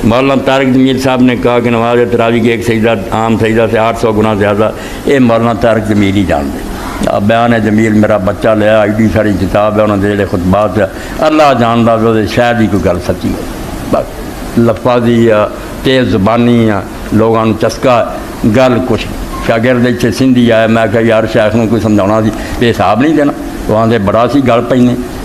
مولانا طارق جمیل صاحب نے کہا کہ نماز تراویح کے ایک سجدہ عام سجدہ سے 800 گنا زیادہ، یہ مولانا طارق جمیل ہی جان دے۔ بیان جمیل میرا بچہ لیا، ایڈی ساری کتاب ہے، انہوں نے جڑے خطبات ہے، اللہ جاندا وہ شاید ہی کوئی گل سچی ہے، بس لفاظی یا تیز زبانی یا لوگوں چسکا گل کچھ شاگرد اتنے سندھی آیا، میں کہ یار شیخ کو کوئی سمجھانا سی یہ حساب نہیں دینا، تو آدھے بڑا سی گل پہ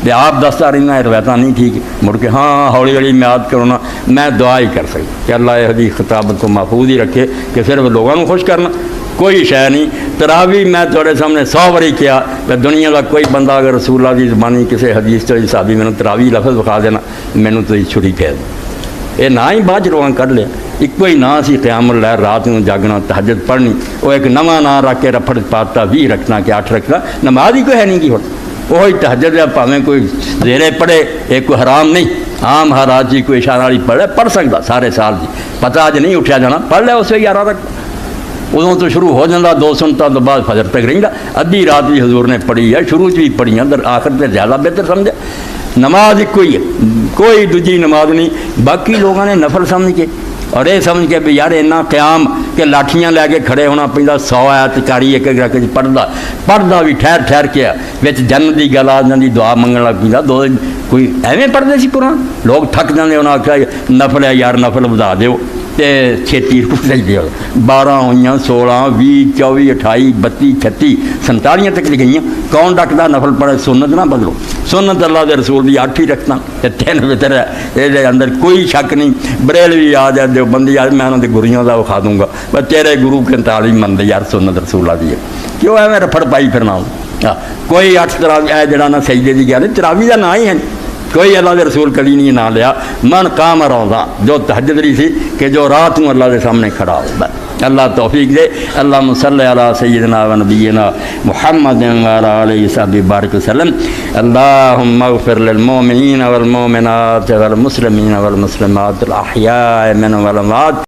بھی آپ دستا رہنا روایت نہیں ٹھیک، مڑ کے ہاں ہولی ہولی میں یاد کرنا، میں دعا ہی کر سکتی کہ اللہ یہ حدیث خطابت کو محفوظ ہی رکھے کہ صرف لوگوں کو خوش کرنا کوئی شے نہیں۔ تراویح میں تھوڑے سامنے 100 باری کیا کہ دنیا کا کوئی بندہ اگر رسول اللہ کی زبانی کسی حدیث تو صحابی میں تراویح لفظ بکھا دینا مینوں تو چھری پھیر یہ نہ ہی بعد روان کر لیا، ایک ہی نا سی قیام اللیل رات میں جاگنا تہجد پڑھنی، وہ ایک نواں نا رکھ کے رفڑ پاتا 20 رکھنا کہ 8 رکھنا، نماز ہی کوئی ہے نہیں کی ہوتا، وہی تہجد ہے پاویں کوئی زیرے پڑھے، ایک کوئی حرام نہیں، عام ہر آج جی کوئی اشارہ والی پڑھے پڑھ سکتا سارے سال جی، پتہ اج نہیں اٹھیا جانا پڑھ لیا اسے 11 رکھ، ادوں تو شروع ہو جاتا 2 سنتوں تو بعد فجر تک رہتا، ادھی رات بھی حضور نے پڑھی ہے، شروع بھی پڑھی ہے، آخر تے زیادہ بہتر سمجھا، نماز ایک ہی ہے، کوئی دوجی نماز نہیں، باقی لوگوں نے نفل سمجھ کے اور یہ سمجھ کے بھی یار اینا قیام کہ لاٹھیاں لے کے کھڑے ہونا پہ 100 آیت کاری ایک ایک رکھ پڑھتا بھی ٹھہر کے بچ جنت کی گل آ جاتی، دعا منگن لگ پہ دو کوئی ایویں پڑھتے سی قرآن، لوگ تھک جاتے، انہوں نے آخیا نفل ہے یار نفل ودا دیو تے چھتی دے 12 ہوئی 16 20 24 28 32 36 47 تک گئی، کون ڈکتا نفل پڑھے، سنت نہ بدلو، سنت اللہ دے رسول دی 8 ہی رکھنا، 3 بہتر ہے، یہ اندر کوئی شک نہیں، بریلوی آ جائے دیوبندی آ جائے، میں انہوں نے گرویوں کا وکھا دوں گا، بس تیرے گرو کے تعلیم منتے یار سنت رسول اللہ دی ہے، کیوں ہے میں رفڑ پائی پھرنا ہوں، کوئی 8 تراویح ہے جڑا نہ سجدے دی گل، تراویح کا نا ہی ہے، کوئی اللہ کے رسول کلی نہیں نہ لیا، من قام روضہ جو تہجد رہی تھی کہ جو رات میں اللہ کے سامنے کھڑا ہو، بس اللہ توفیق دے، اللہم صلی علی سیدنا و نبینا محمد وعلی آلہ وصحبہ بارک وسلم، اللہم اغفر للمؤمنین والمؤمنات والمسلمین والمسلمات الاحیاء منهم والاموات۔